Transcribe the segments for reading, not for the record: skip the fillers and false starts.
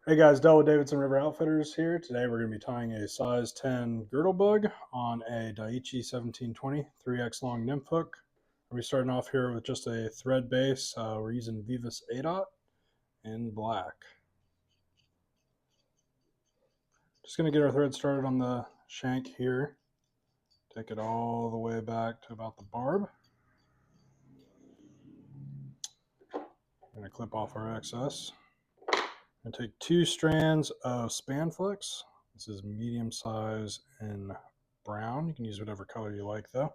Hey guys, Del with Davidson River Outfitters here. Today we're going to be tying a size 10 girdle bug on a Daiichi 1720 3x long nymph hook. We're starting off here with just a thread base. We're using Vivus A. in black. Just going to get our thread started on the shank here. Take it all the way back to about the barb. We're going to clip off our excess. I'm going to take 2 strands of Spanflex. This is medium size in brown. You can use whatever color you like though.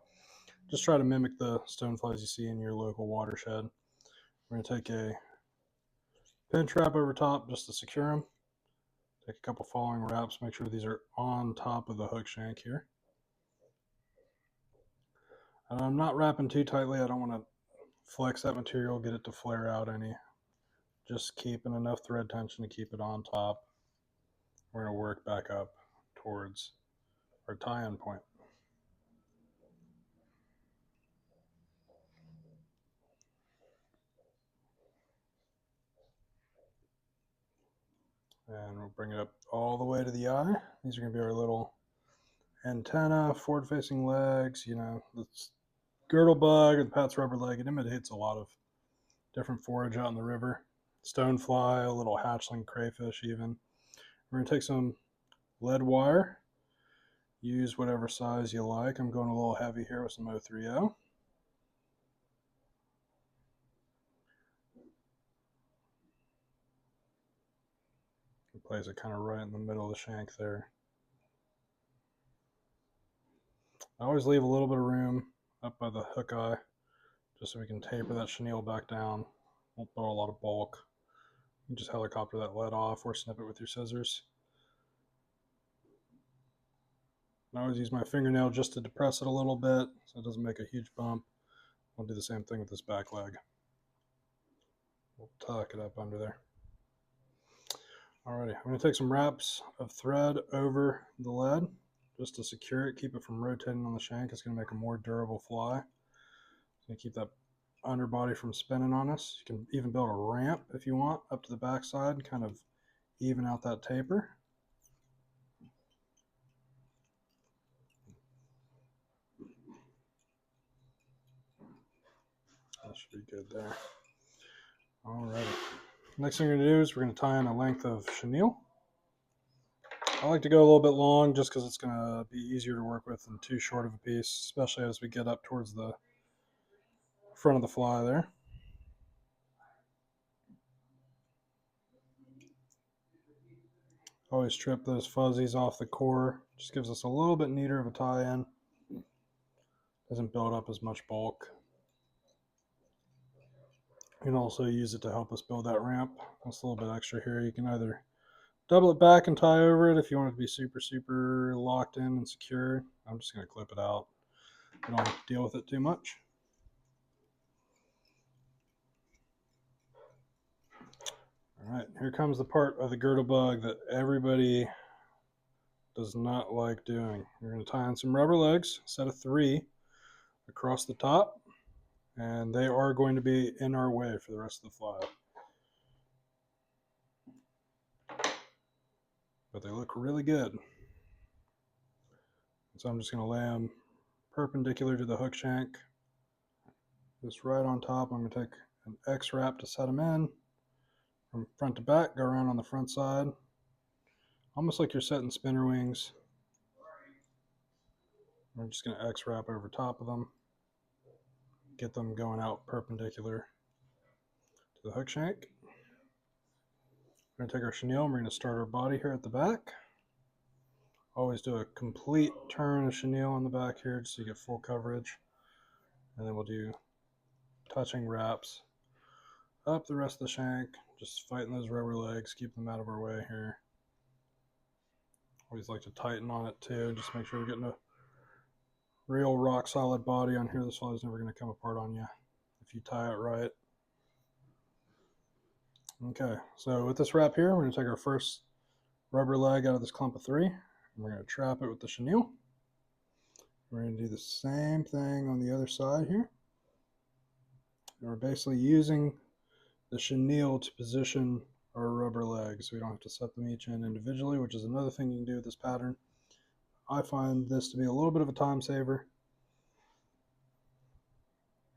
Just try to mimic the stoneflies you see in your local watershed. We're going to take a pinch wrap over top just to secure them. Take a couple following wraps. Make sure these are on top of the hook shank here. And I'm not wrapping too tightly. I don't want to flex that material, get it to flare out any. Just keeping enough thread tension to keep it on top. We're going to work back up towards our tie-in point. And we'll bring it up all the way to the eye. These are going to be our little antenna, forward-facing legs. You know, the girdle bug or the Pat's rubber leg, it imitates a lot of different forage out in the river. Stonefly, a little hatchling crayfish even. We're going to take some lead wire. Use whatever size you like. I'm going a little heavy here with some 030. Place it kind of right in the middle of the shank there. I always leave a little bit of room up by the hook eye just so we can taper that chenille back down. Won't throw a lot of bulk. You can just helicopter that lead off or snip it with your scissors. I always use my fingernail just to depress it a little bit so it doesn't make a huge bump. I'll do the same thing with this back leg. We'll tuck it up under there. Alrighty, I'm going to take some wraps of thread over the lead just to secure it, keep it from rotating on the shank. It's going to make a more durable fly. It's going to keep that underbody from spinning on us. You can even build a ramp if you want up to the backside, kind of even out that taper. That should be good there. Alrighty. Next thing we're going to do is we're going to tie in a length of chenille. I like to go a little bit long just because it's going to be easier to work with than too short of a piece, especially as we get up towards the front of the fly there. Always trip those fuzzies off the core. Just gives us a little bit neater of a tie-in. Doesn't build up as much bulk. You can also use it to help us build that ramp. That's a little bit extra here. You can either double it back and tie over it if you want it to be super locked in and secure. I'm just going to clip it out. You don't have to deal with it too much. All right, here comes the part of the girdle bug that everybody does not like doing. We're going to tie on some rubber legs, set of 3 across the top, and they are going to be in our way for the rest of the fly. But they look really good. So I'm just going to lay them perpendicular to the hook shank. Just right on top. I'm going to take an X wrap to set them in. From front to back, go around on the front side. Almost like you're setting spinner wings. I'm just going to X wrap over top of them. Get them going out perpendicular to the hook shank. We're going to take our chenille and we're going to start our body here at the back. Always do a complete turn of chenille on the back here just so you get full coverage. And then we'll do touching wraps up the rest of the shank, just fighting those rubber legs, keep them out of our way here. Always like to tighten on it too, just make sure we're getting a real rock solid body on here. This fly is never going to come apart on you if you tie it right. Okay, so with this wrap here, we're going to take our first rubber leg out of this clump of 3, and we're going to trap it with the chenille. We're going to do the same thing on the other side here. And we're basically using the chenille to position our rubber legs. We don't have to set them each in individually, which is another thing you can do with this pattern. I find this to be a little bit of a time saver.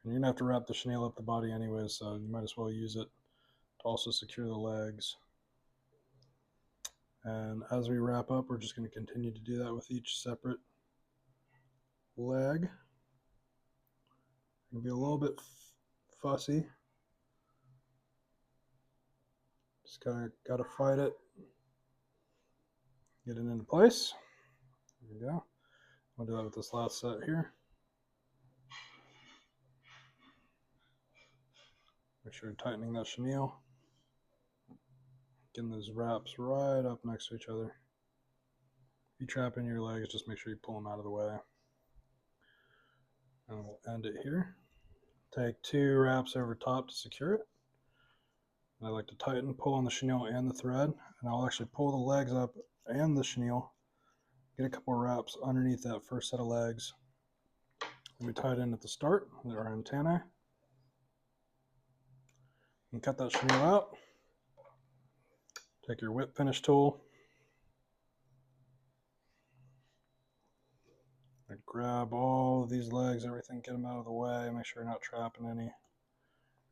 And you're going to have to wrap the chenille up the body anyway, so you might as well use it to also secure the legs. And as we wrap up, we're just going to continue to do that with each separate leg. It'll be a little bit fussy. Just kind of got to fight it. Get it into place. There we go. I'll do that with this last set here. Make sure you're tightening that chenille. Getting those wraps right up next to each other. If you trap in your legs, just make sure you pull them out of the way. And we'll end it here. Take 2 wraps over top to secure it. I like to tighten, pull on the chenille and the thread, and I'll actually pull the legs up and the chenille. Get a couple of wraps underneath that first set of legs. And we tie it in at the start with our antennae. And cut that chenille out. Take your whip finish tool and grab all of these legs, everything, get them out of the way, make sure you're not trapping any.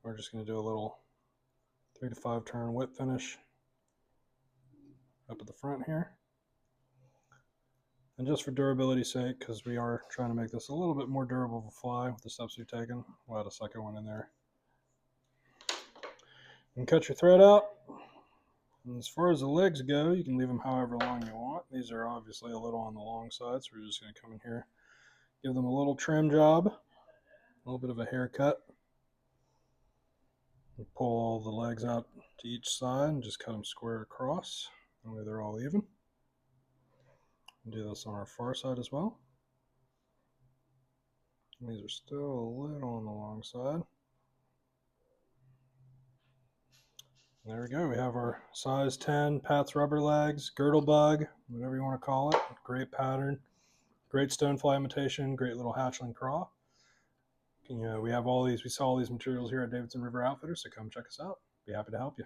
We're just going to do a little 3 to 5 turn whip finish up at the front here. And just for durability's sake, because we are trying to make this a little bit more durable of a fly with the steps we've taken, we'll add a second one in there. And cut your thread out. And as far as the legs go, you can leave them however long you want. These are obviously a little on the long side, so we're just going to come in here, give them a little trim job, a little bit of a haircut. And pull all the legs out to each side and just cut them square across. That way they're all even. And do this on our far side as well. And these are still a little on the long side. And there we go. We have our size 10 Pat's rubber legs, Girdle Bug, whatever you want to call it. Great pattern, great stonefly imitation, great little hatchling craw. You know, we have all these, we sell all these materials here at Davidson River Outfitters, so come check us out. Be happy to help you.